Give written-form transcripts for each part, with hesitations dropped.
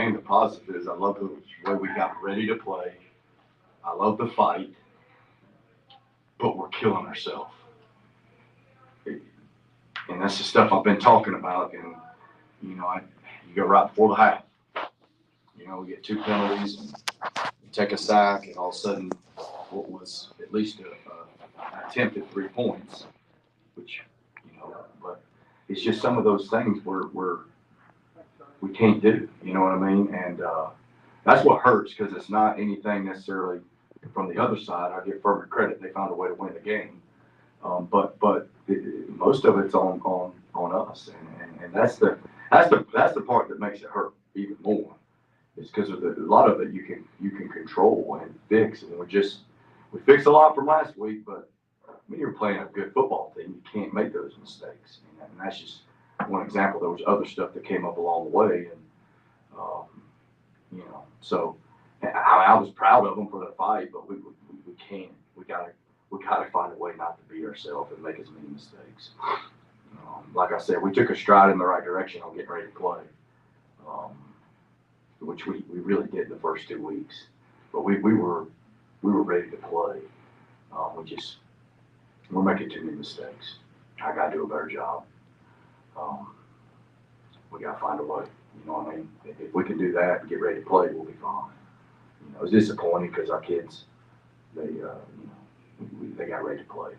game, the positive is I love the way we got ready to play. I love the fight, but we're killing ourselves. And that's the stuff I've been talking about. And, you go right before the half. We get 2 penalties and we take a sack, and all of a sudden, what was at least an attempt at 3 points, which, but it's just some of those things we can't do, you know what I mean? And that's what hurts, because it's not anything necessarily from the other side. I give Furman credit; they found a way to win the game. But most of it's on us, and that's the part that makes it hurt even more. It's because of a lot of it you can control and fix, and we fixed a lot from last week. But when you're playing a good football team, you can't make those mistakes, and that's just one example. There was other stuff that came up along the way, and so I was proud of them for the fight, but we can't. We gotta find a way not to beat ourselves and make as many mistakes. Like I said, we took a stride in the right direction on getting ready to play, which we really did the first 2 weeks. But we were ready to play. We're making too many mistakes. I gotta do a better job. We gotta find a way. You know what I mean? If we can do that and get ready to play, we'll be fine. It's disappointing because our kids, they got ready to play.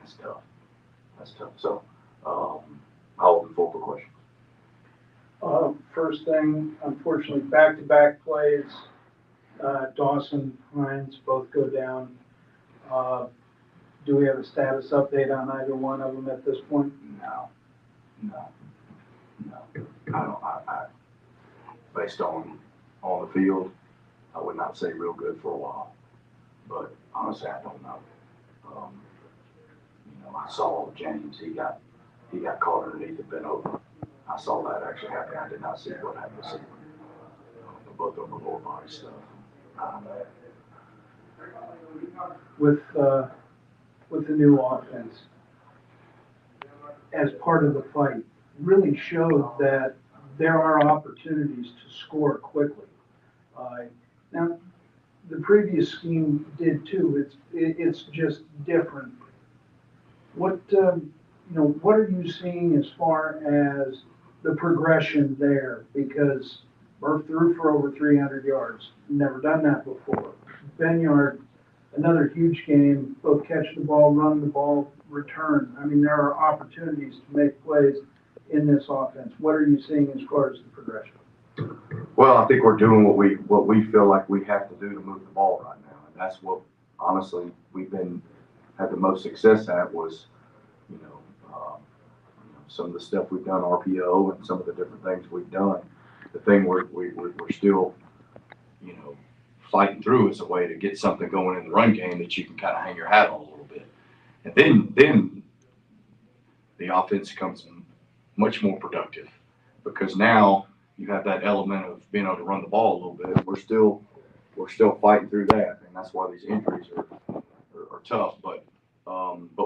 That's tough. So, I'll open the floor for questions. First thing, unfortunately, back-to-back plays. Dawson, Hines both go down. Do we have a status update on either one of them at this point? No. I don't. Based on the field, I would not say real good for a while. But honestly, I don't know. I saw James. He got caught underneath the bent over. I saw that actually happen. I did not see what happened to him. Both of them were lower body stuff. With the new offense, as part of the fight, really showed that there are opportunities to score quickly. Now, the previous scheme did too. It's just different. What are you seeing as far as the progression there? Because Murph threw for over 300 yards. Never done that before. Benyard, another huge game. Both catch the ball, run the ball, return. I mean, there are opportunities to make plays in this offense. What are you seeing as far as the progression? Well, I think we're doing what we feel like we have to do to move the ball right now, and that's what honestly we've had the most success at was, some of the stuff we've done RPO and some of the different things we've done. The thing we're still, fighting through is a way to get something going in the run game that you can kind of hang your hat on a little bit, and then the offense becomes much more productive because now you have that element of being able to run the ball a little bit. We're still fighting through that, and that's why these injuries are tough. But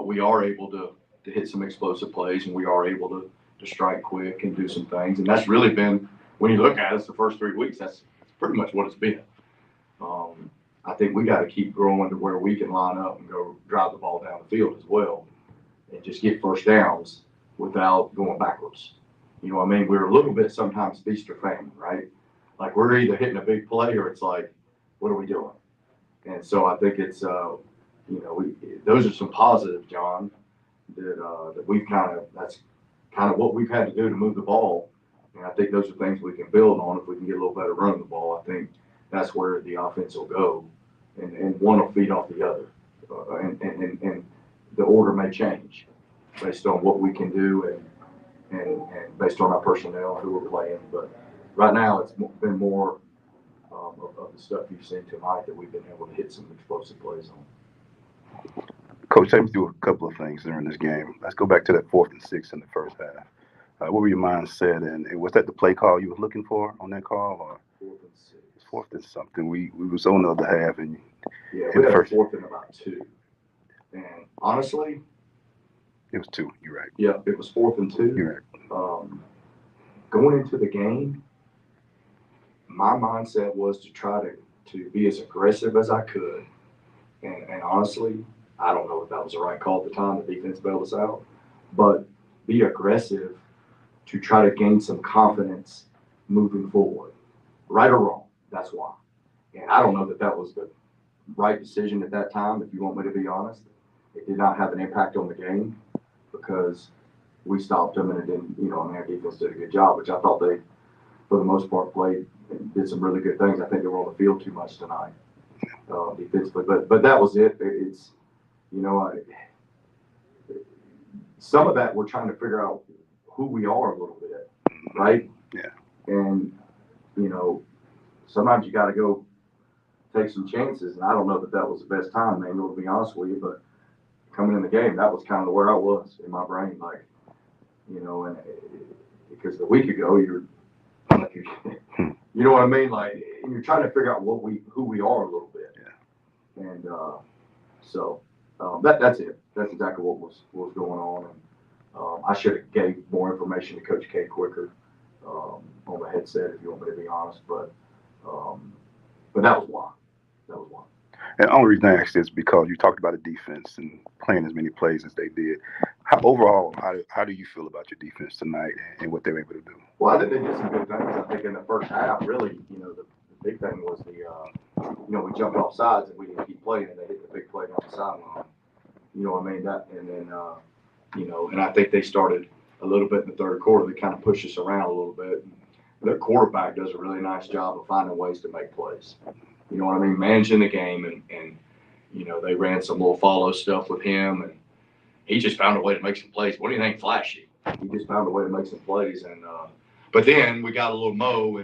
we are able to hit some explosive plays, and we are able to strike quick and do some things. And that's really been, when you look at us the first 3 weeks, that's pretty much what it's been. I think we got to keep growing to where we can line up and go drive the ball down the field as well, and just get first downs without going backwards. You know what I mean? We're a little bit sometimes feast or famine, right? Like we're either hitting a big play or it's like, what are we doing? And so I think it's, those are some positives, John, that we've that's kind of what we've had to do to move the ball. And I think those are things we can build on if we can get a little better run of the ball. I think that's where the offense will go, and one will feed off the other, and the order may change based on what we can do and based on our personnel and who we're playing. But right now, it's been more of the stuff you've seen tonight that we've been able to hit some explosive plays on. Coach, take me through a couple of things during this game. Let's go back to that 4th and 6 in the first half. What were your mindset, and was that the play call you were looking for on that call, or 4th and 6? 4th and something. We was on the other half, and we had a 4th and about 2. And honestly, it was 2. You're right. Yeah, it was 4th and 2. You're right. Going into the game, my mindset was to try to be as aggressive as I could. And honestly, I don't know if that was the right call at the time. The defense bailed us out, but be aggressive to try to gain some confidence moving forward. Right or wrong, that's why. And I don't know that that was the right decision at that time, if you want me to be honest. It did not have an impact on the game because we stopped them and it didn't, our defense did a good job, which I thought they, for the most part, played and did some really good things. I think they were on the field too much tonight defensively. But that was it. It's, some of that we're trying to figure out who we are a little bit, right? Yeah. And, sometimes you got to go take some chances. And I don't know that that was the best time, Manuel, to be honest with you, but coming in the game, that was kind of where I was in my brain. Like, and because the week ago, you're like, you know what I mean? Like, and you're trying to figure out who we are a little bit. Yeah. And so that's it. That's exactly what was going on. And I should have gave more information to Coach K quicker on the headset, if you want me to be honest. But that was why. That was why. And the only reason I asked this is because you talked about the defense and playing as many plays as they did. Overall, how do you feel about your defense tonight and what they were able to do? Well, I think they did some good things. I think in the first half, really, the big thing was we jumped off sides and we didn't keep playing, and they hit the big play on the sideline. You know what I mean? And then, and I think they started a little bit in the third quarter. They kind of pushed us around a little bit. Their quarterback does a really nice job of finding ways to make plays. You know what I mean? Managing the game, and they ran some little follow stuff with him, and he just found a way to make some plays. What do you think, flashy? He just found a way to make some plays, and but then we got a little mo,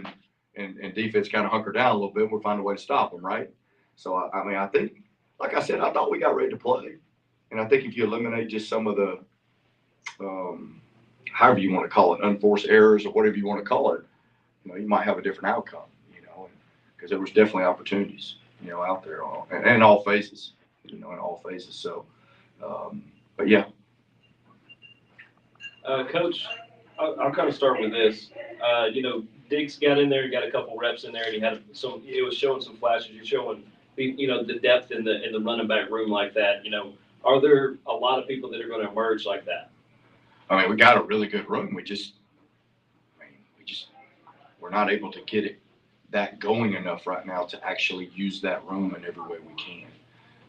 and defense kind of hunkered down a little bit. We're finding a way to stop them, right? So I think, like I said, I thought we got ready to play, and I think if you eliminate just some of the, however you want to call it, unforced errors or whatever you want to call it, you might have a different outcome. Because there was definitely opportunities, out there, and in all phases, in all phases. So, but yeah. Coach, I'll kind of start with this. Diggs got in there, he got a couple reps in there, and he had it was showing some flashes. You're showing, the depth in the running back room like that. Are there a lot of people that are going to emerge like that? I mean, we got a really good room. We're not able to get that going enough right now to actually use that room in every way we can.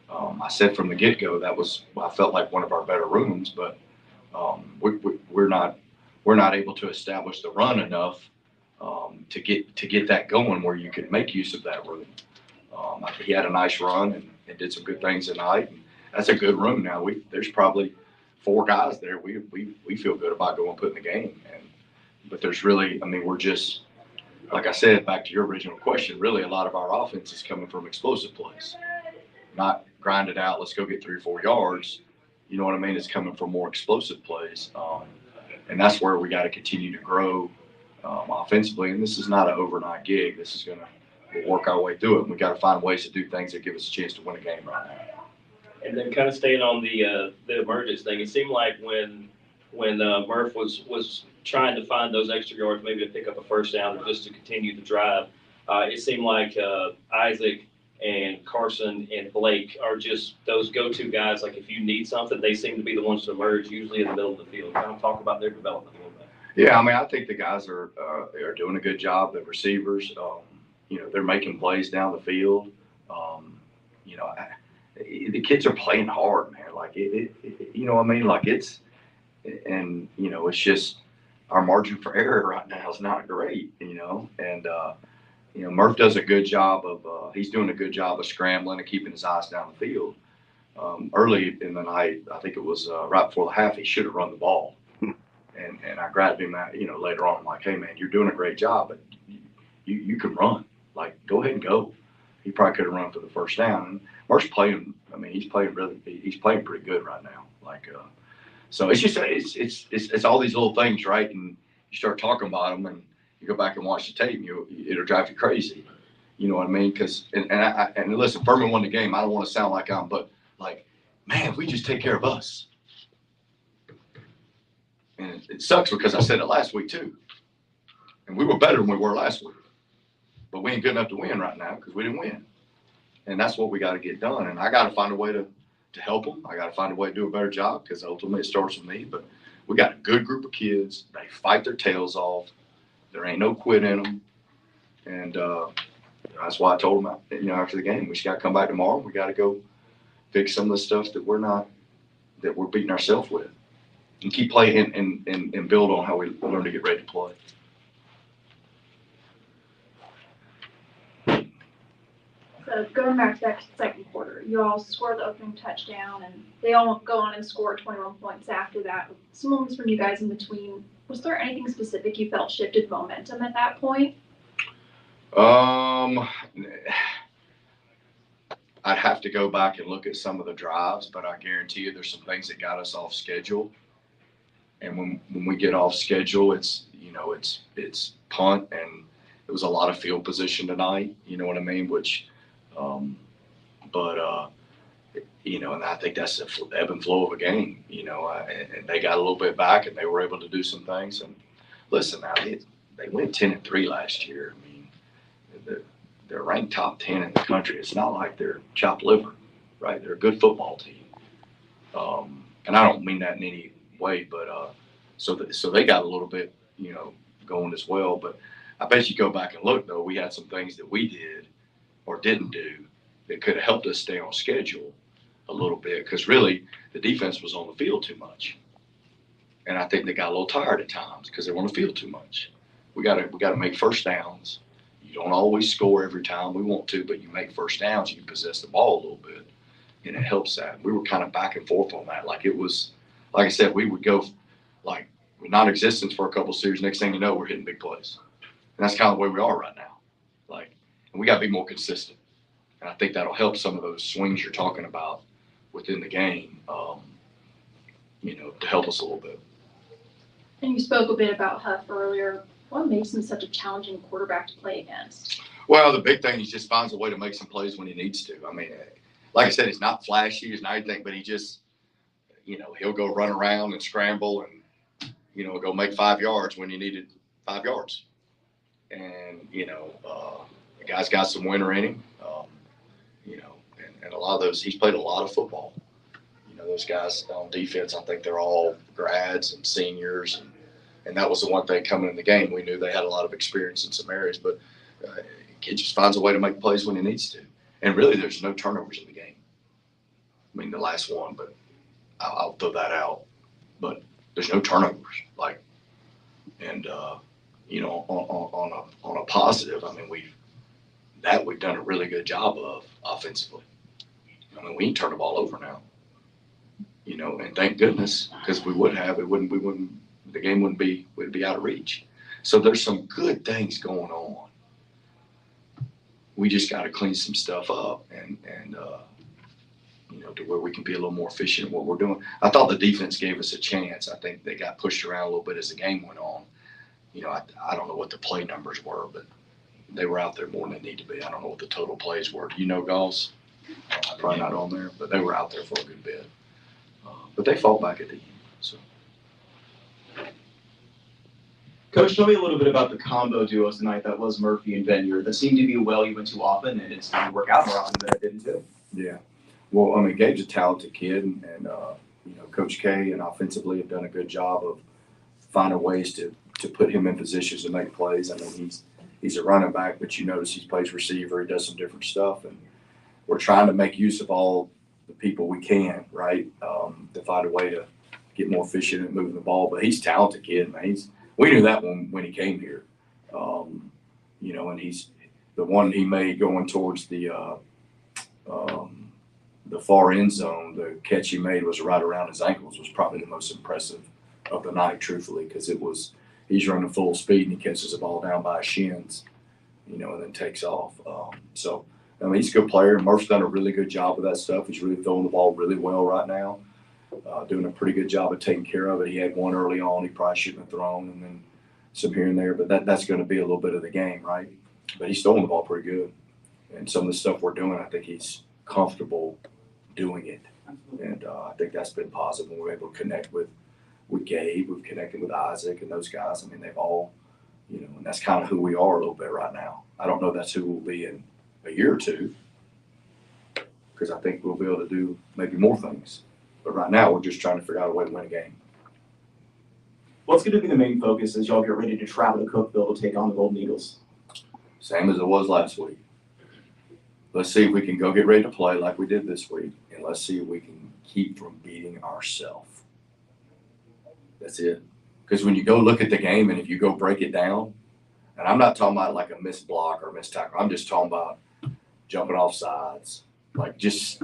I said from the get-go I felt like one of our better rooms, but we're not able to establish the run enough to get that going where you could make use of that room. He had a nice run and did some good things tonight. And that's a good room now. There's probably 4 guys there. We feel good about going putting the game. But there's really, we're just, like I said, back to your original question, really a lot of our offense is coming from explosive plays, not grind it out, let's go get 3 or 4 yards. You know what I mean? It's coming from more explosive plays. And that's where we got to continue to grow offensively. And this is not an overnight gig. This is we'll work our way through it. And we got to find ways to do things that give us a chance to win a game right now. And then kind of staying on the emergence thing, it seemed like when Murph was trying to find those extra yards, maybe to pick up a first down or just to continue the drive, it seemed like Isaac and Carson and Blake are just those go-to guys. Like if you need something, they seem to be the ones to emerge usually in the middle of the field. Kind of talk about their development a little bit. Yeah, I think the guys are doing a good job. The receivers, they're making plays down the field. The kids are playing hard, man. Like Like it's, and it's just our margin for error right now is not great. And Murph does a good job of he's doing a good job of scrambling and keeping his eyes down the field. Early in the night, I think it was right before the half, he should have run the ball. And I grabbed him later on. I'm like, hey man, you're doing a great job, but you can run. Like, go ahead and go. He probably could have run for the first down. And Murph's playing. He's playing pretty good right now. So it's just it's all these little things, right? And you start talking about them, and you go back and watch the tape, and it'll drive you crazy. You know what I mean? Because and listen, Furman won the game. I don't want to sound like but man, if we just take care of us. And it sucks because I said it last week too, and we were better than we were last week. but we ain't good enough to win right now because we didn't win. And that's what we got to get done. And I got to find a way to help them. I got to find a way to do a better job because ultimately it starts with me. But we got a good group of kids. They fight their tails off. There ain't no quit in them. And that's why I told them, after the game, we just got to come back tomorrow. We got to go fix some of the stuff that we're beating ourselves with, and keep playing and build on how we learn to get ready to play. So going back to that second quarter, you all scored the opening touchdown, and they all go on and score 21 points after that. Some moments from you guys in between. Was there anything specific you felt shifted momentum at that point? I'd have to go back and look at some of the drives, but I guarantee you there's some things that got us off schedule. And when we get off schedule, it's punt, and it was a lot of field position tonight. You know what I mean? And I think that's the ebb and flow of a game. And they got a little bit back, and they were able to do some things. And listen, now they went 10-3 last year. I mean, they're ranked top 10 in the country. It's not like they're chopped liver, right? They're a good football team. And I don't mean that in any way, but so they got a little bit, going as well. But I bet you go back and look, though, we had some things that we did or didn't do that could have helped us stay on schedule a little bit, because really the defense was on the field too much. And I think they got a little tired at times because they were on the field too much. We got to make first downs. You don't always score every time we want to, but you make first downs, you possess the ball a little bit, and it helps that. We were kind of back and forth on that. Like I said, we would go like non-existence for a couple series. Next thing you know, we're hitting big plays. And that's kind of the way we are right now. And we got to be more consistent. And I think that'll help some of those swings you're talking about within the game, to help us a little bit. And you spoke a bit about Huff earlier. What makes him such a challenging quarterback to play against? Well, the big thing, he just finds a way to make some plays when he needs to. I mean, like I said, he's not flashy, he's not anything, but he just, he'll go run around and scramble and, go make 5 yards when he needed 5 yards. And, the guy's got some winner in him, and a lot of those, he's played a lot of football. Those guys on defense, I think they're all grads and seniors, and that was the one thing coming in the game. We knew they had a lot of experience in some areas, but kid just finds a way to make plays when he needs to. And really, there's no turnovers in the game. I mean, the last one, but I'll throw that out. But there's no turnovers. On a positive, I mean, we've done a really good job of offensively. I mean, we ain't turn the ball over now. And thank goodness, because we would have, the game would be out of reach. So there's some good things going on. We just got to clean some stuff up and to where we can be a little more efficient in what we're doing. I thought the defense gave us a chance. I think they got pushed around a little bit as the game went on. I don't know what the play numbers were, but they were out there more than they need to be. I don't know what the total plays were. Do you know, Gauls? Probably not on there, but they were out there for a good bit. But they fought back at the end. So. Coach, tell me a little bit about the combo duo tonight that was Murphy and Benyard. That seemed to be a well you went to often, and it seemed to work out more often than it didn't too. Yeah. Well, I mean, Gabe's a talented kid, and Coach K and offensively have done a good job of finding ways to put him in positions to make plays. I mean, he's a running back, but you notice he plays receiver. He does some different stuff, and we're trying to make use of all the people we can, right, to find a way to get more efficient at moving the ball. But he's a talented kid, man. We knew that when he came here, and he's the one he made going towards the far end zone. The catch he made was right around his ankles, was probably the most impressive of the night, truthfully, because he's running full speed and he catches the ball down by his shins, and then takes off. So, I mean, he's a good player. Murph's done a really good job with that stuff. He's really throwing the ball really well right now, doing a pretty good job of taking care of it. He had one early on he probably shouldn't have thrown, and then some here and there. But that's going to be a little bit of the game, right? But he's throwing the ball pretty good. And some of the stuff we're doing, I think he's comfortable doing it. And I think that's been positive when we're able to connect with Gabe. We've connected with Isaac and those guys. I mean, they've all, and that's kind of who we are a little bit right now. I don't know that's who we'll be in a year or two, because I think we'll be able to do maybe more things. But right now, we're just trying to figure out a way to win a game. What's going to be the main focus as y'all get ready to travel to Cookeville to take on the Golden Eagles? Same as it was last week. Let's see if we can go get ready to play like we did this week, and let's see if we can keep from beating ourselves. That's it. Because when you go look at the game and if you go break it down, and I'm not talking about like a missed block or missed tackle, I'm just talking about jumping off sides, like just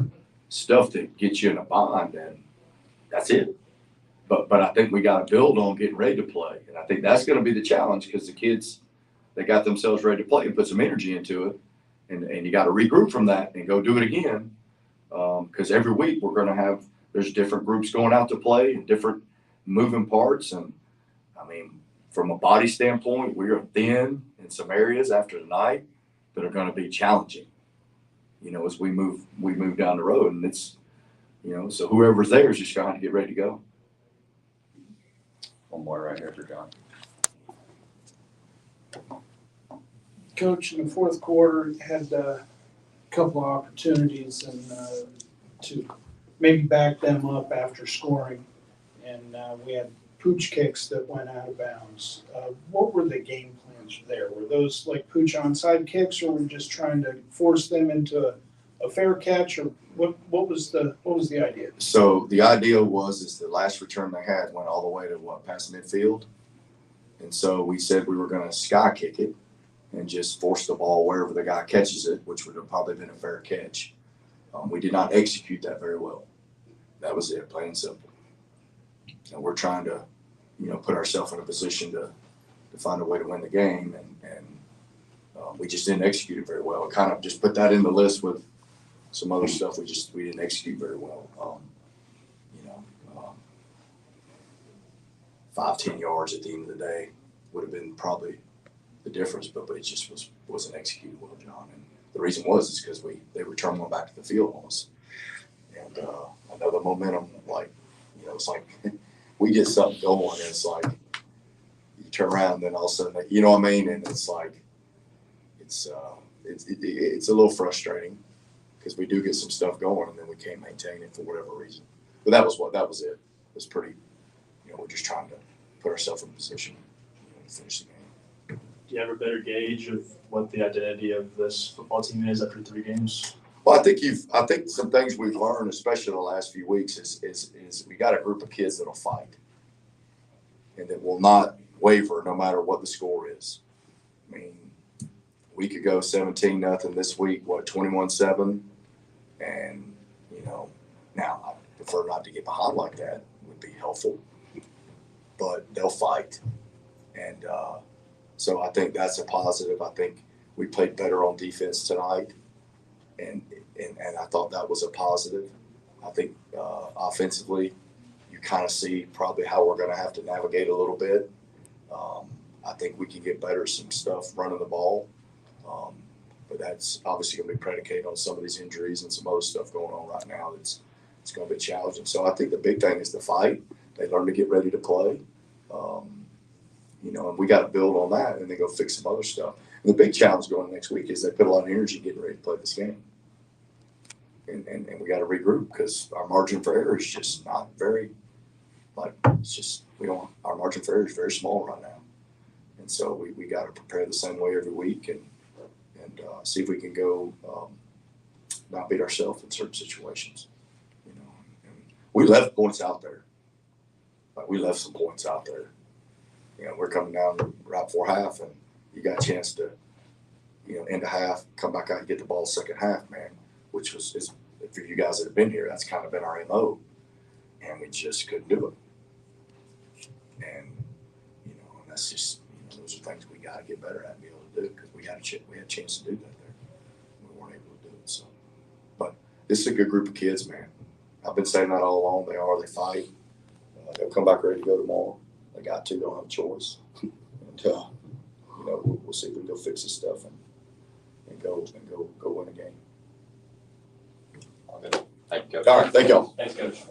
stuff that gets you in a bind, and that's it. But I think we got to build on getting ready to play, and I think that's going to be the challenge because the kids, they got themselves ready to play and put some energy into it, and you got to regroup from that and go do it again, because every week we're going to have, there's different groups going out to play and different moving parts, and I mean, from a body standpoint, we are thin in some areas after tonight that are going to be challenging, as we move down the road, and it's, so whoever's there is just trying to get ready to go. One more right here for John. Coach, in the fourth quarter, had a couple of opportunities to maybe back them up after scoring, and we had pooch kicks that went out of bounds. What were the game plans there? Were those like pooch onside kicks, or were we just trying to force them into a fair catch, or what was the idea? So the idea is the last return they had went all the way to past midfield, and so we said we were going to sky kick it and just force the ball wherever the guy catches it, which would have probably been a fair catch. We did not execute that very well. That was it, plain and simple. And we're trying to, put ourselves in a position to find a way to win the game, and we just didn't execute it very well. And kind of just put that in the list with some other stuff we didn't execute very well. 5-10 yards at the end of the day would have been probably the difference, but it just wasn't executed well, John. And the reason is because they returned one back to the field on us. And I know the momentum, it's like we get something going, and it's like you turn around, and then all of a sudden, you know what I mean? And it's like it's a little frustrating because we do get some stuff going, and then we can't maintain it for whatever reason. But that was it. It was pretty. We're just trying to put ourselves in a position to finish the game. Do you have a better gauge of what the identity of this football team is after 3 games? Well, I think some things we've learned, especially in the last few weeks, is we got a group of kids that'll fight and that will not waver no matter what the score is. I mean, a week ago, 17-0. This week, 21-7, and now I prefer not to get behind like that. It would be helpful, but they'll fight, and so I think that's a positive. I think we played better on defense tonight. And I thought that was a positive. I think offensively, you kind of see probably how we're going to have to navigate a little bit. I think we can get better at some stuff running the ball, but that's obviously going to be predicated on some of these injuries and some other stuff going on right now. It's going to be challenging. So I think the big thing is the fight. They learn to get ready to play, and we got to build on that and then go fix some other stuff. The big challenge going next week is they put a lot of energy getting ready to play this game. And we got to regroup because our margin for error is just not very, our margin for error is very small right now. And so we got to prepare the same way every week and see if we can go not beat ourselves in certain situations. And we left points out there. We left some points out there. We're coming down right before half, and you got a chance to, end a half, come back out and get the ball second half, man, which is for you guys that have been here, that's kind of been our MO, and we just couldn't do it. And, that's just, those are things we got to get better at and be able to do because we had a chance to do that there. We weren't able to do it. So, but this is a good group of kids, man. I've been saying that all along. They fight. They'll come back ready to go tomorrow. They got to, don't have a choice. And, we'll see if we can go fix this stuff and go win a game. All good. Thank you, Coach. All right, thank y'all. Thanks, Coach.